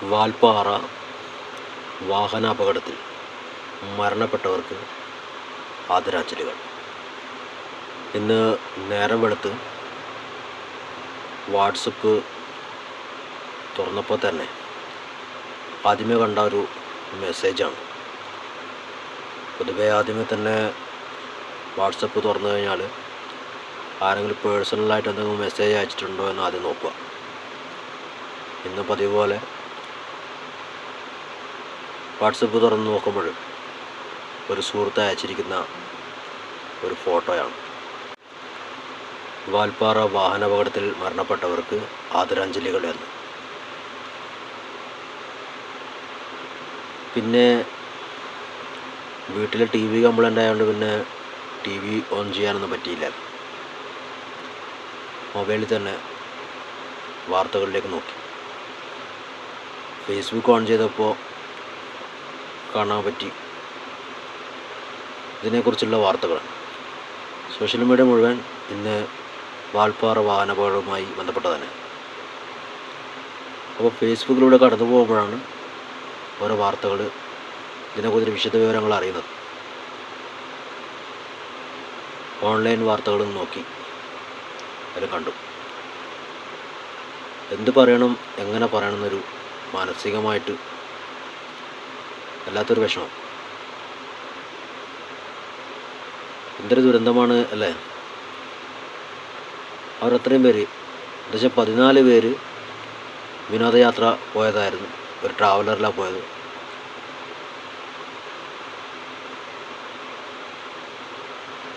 വാൽപ്പാറ വാഹനാപകടത്തിൽ മരണപ്പെട്ടവർക്ക് ആദരാഞ്ജലികൾ. ഇന്ന് നേരം വെളുത്ത് വാട്സപ്പ് തുറന്നപ്പോൾ തന്നെ ആദ്യമേ കണ്ട ഒരു മെസ്സേജാണ്. പൊതുവേ ആദ്യമേ തന്നെ വാട്സപ്പ് തുറന്നു കഴിഞ്ഞാൽ ആരെങ്കിലും പേഴ്സണലായിട്ട് എന്തെങ്കിലും മെസ്സേജ് അയച്ചിട്ടുണ്ടോ എന്ന് ആദ്യം നോക്കുക. ഇന്ന് പതിവ് പോലെ വാട്സപ്പ് തുറന്ന് നോക്കുമ്പോൾ ഒരു സുഹൃത്ത് അയച്ചിരിക്കുന്ന ഒരു ഫോട്ടോയാണ്. വാൽപ്പാറ വാഹനാപകടത്തിൽ മരണപ്പെട്ടവർക്ക് ആദരാഞ്ജലികൾ എന്ന്. പിന്നെ വീട്ടിൽ ടി വി കംപ്ലൈൻ്റ് ആയതുകൊണ്ട് പിന്നെ ടി വി ഓൺ ചെയ്യാനൊന്നും പറ്റിയില്ല. മൊബൈലിൽ തന്നെ വാർത്തകളിലേക്ക് നോക്കി. ഫേസ്ബുക്ക് ഓൺ ചെയ്തപ്പോൾ കാണാൻ പറ്റി ഇതിനെക്കുറിച്ചുള്ള വാർത്തകളാണ്. സോഷ്യൽ മീഡിയ മുഴുവൻ ഇന്ന് വാൽപ്പാറ വാഹനാപകടവുമായി ബന്ധപ്പെട്ടതാണ്. അപ്പോൾ ഫേസ്ബുക്കിലൂടെ കടന്നു പോകുമ്പോഴാണ് ഓരോ വാർത്തകൾ ഇതിനെക്കുറിച്ച് വിശദ വിവരങ്ങൾ അറിയുന്നത്. ഓൺലൈൻ വാർത്തകളും നോക്കി അതിൽ കണ്ടു. എന്ത് പറയണം, എങ്ങനെ പറയണമെന്നൊരു മാനസികമായിട്ട് വല്ലാത്തൊരു വിഷമം. എന്തൊരു ദുരന്തമാണ് അല്ലേ? അവരത്രയും പേര്, എന്നുവെച്ചാൽ 14 പേര് വിനോദയാത്ര പോയതായിരുന്നു. ഒരു ട്രാവലറിലാണ് പോയത്.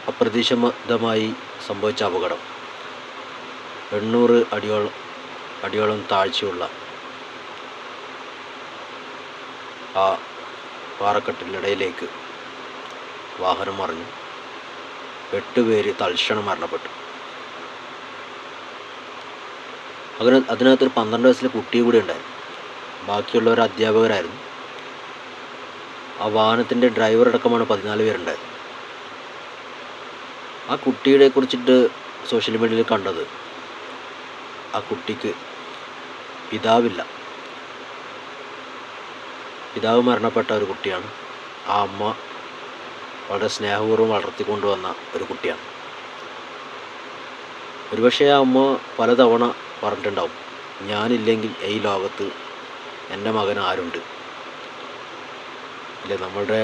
അപ്രതീക്ഷിതമായി സംഭവിച്ച അപകടം. 800 അടിയോളം താഴ്ചയുള്ള ആ പാറക്കെട്ടിനിടയിലേക്ക് വാഹനം മറിഞ്ഞു. 8 പേര് തൽക്ഷണം മരണപ്പെട്ടു. അതിനകത്തൊരു 12 വയസ്സിലെ കുട്ടി കൂടി ഉണ്ടായിരുന്നു. ബാക്കിയുള്ളവർ അധ്യാപകരായിരുന്നു. ആ വാഹനത്തിൻ്റെ ഡ്രൈവർ അടക്കമാണ് 14 പേരുണ്ടായത്. ആ കുട്ടിയെ കുറിച്ചിട്ട് സോഷ്യൽ മീഡിയയിൽ കണ്ടത്, ആ കുട്ടിക്ക് പിതാവില്ല. പിതാവ് മരണപ്പെട്ട ഒരു കുട്ടിയാണ്. ആ അമ്മ വളരെ സ്നേഹപൂർവ്വം വളർത്തിക്കൊണ്ടുവന്ന ഒരു കുട്ടിയാണ്. ഒരുപക്ഷെ ആ അമ്മ പലതവണ പറഞ്ഞിട്ടുണ്ടാവും, ഞാനില്ലെങ്കിൽ ഈ ലോകത്ത് എൻ്റെ മകൻ ആരുണ്ട് അല്ലേ? നമ്മളുടെ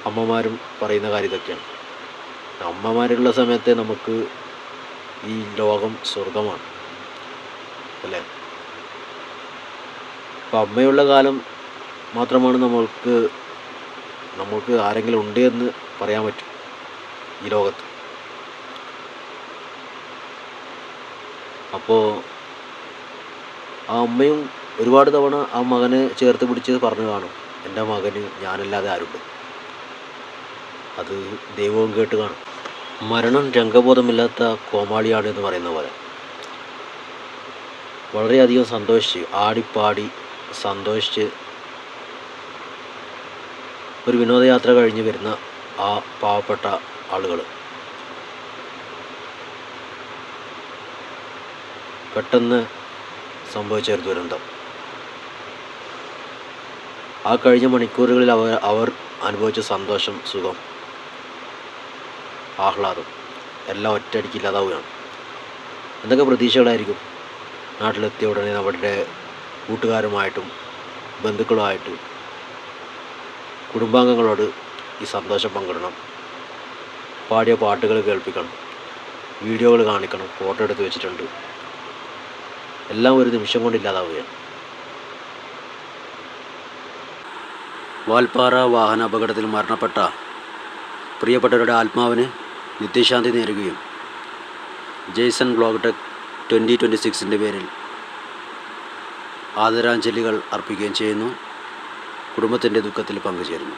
അമ്മമാരും പറയുന്ന കാര്യം ഇതൊക്കെയാണ്. അമ്മമാരുള്ള സമയത്ത് നമുക്ക് ഈ ലോകം സ്വർഗമാണ് അല്ലേ? അപ്പം അമ്മയുള്ള കാലം മാത്രമാണ് നമ്മൾക്ക് ആരെങ്കിലും ഉണ്ട് എന്ന് പറയാൻ പറ്റും ഈ ലോകത്ത്. അപ്പോൾ ആ അമ്മയും ഒരുപാട് തവണ ആ മകനെ ചേർത്ത് പിടിച്ച് പറഞ്ഞു കാണും, എൻ്റെ മകന് ഞാനല്ലാതെ ആരുണ്ട്. അത് ദൈവവും കേട്ട് കാണും. മരണം രംഗബോധമില്ലാത്ത കോമാളിയാണ് എന്ന് പറയുന്ന പോലെ വളരെയധികം സന്തോഷിച്ച് ആടിപ്പാടി സന്തോഷിച്ച് ഒരു വിനോദയാത്ര കഴിഞ്ഞ് വരുന്ന ആ പാവപ്പെട്ട ആളുകൾ പെട്ടെന്ന് സംഭവിച്ച ഒരു ദുരന്തം. ആ കഴിഞ്ഞ മണിക്കൂറുകളിൽ അവർ അനുഭവിച്ച സന്തോഷം, സുഖം, ആഹ്ലാദം എല്ലാം ഒറ്റയടിക്ക് ഇല്ലാതാവുകയാണ്. എന്തൊക്കെ പ്രതീക്ഷകളായിരിക്കും നാട്ടിലെത്തിയ ഉടനെ അവരുടെ കൂട്ടുകാരുമായിട്ടും ബന്ധുക്കളുമായിട്ട് കുടുംബാംഗങ്ങളോട് ഈ സന്തോഷം പങ്കിടണം, പാടിയ പാട്ടുകൾ കേൾപ്പിക്കണം, വീഡിയോകൾ കാണിക്കണം, ഫോട്ടോ എടുത്ത് വെച്ചിട്ടുണ്ട്. എല്ലാം ഒരു നിമിഷം കൊണ്ട് ഇല്ലാതാവുകയാണ്. വാൽപ്പാറ വാഹനാപകടത്തിൽ മരണപ്പെട്ട പ്രിയപ്പെട്ടവരുടെ ആത്മാവിന് നിത്യശാന്തി നേരുകയും ജെയ്സൺ വ്ലോഗ് ടെക് 2026 പേരിൽ ആദരാഞ്ജലികൾ അർപ്പിക്കുകയും ചെയ്യുന്നു. കുടുംബത്തിൻ്റെ ദുഃഖത്തിൽ പങ്കുചേരുന്നു.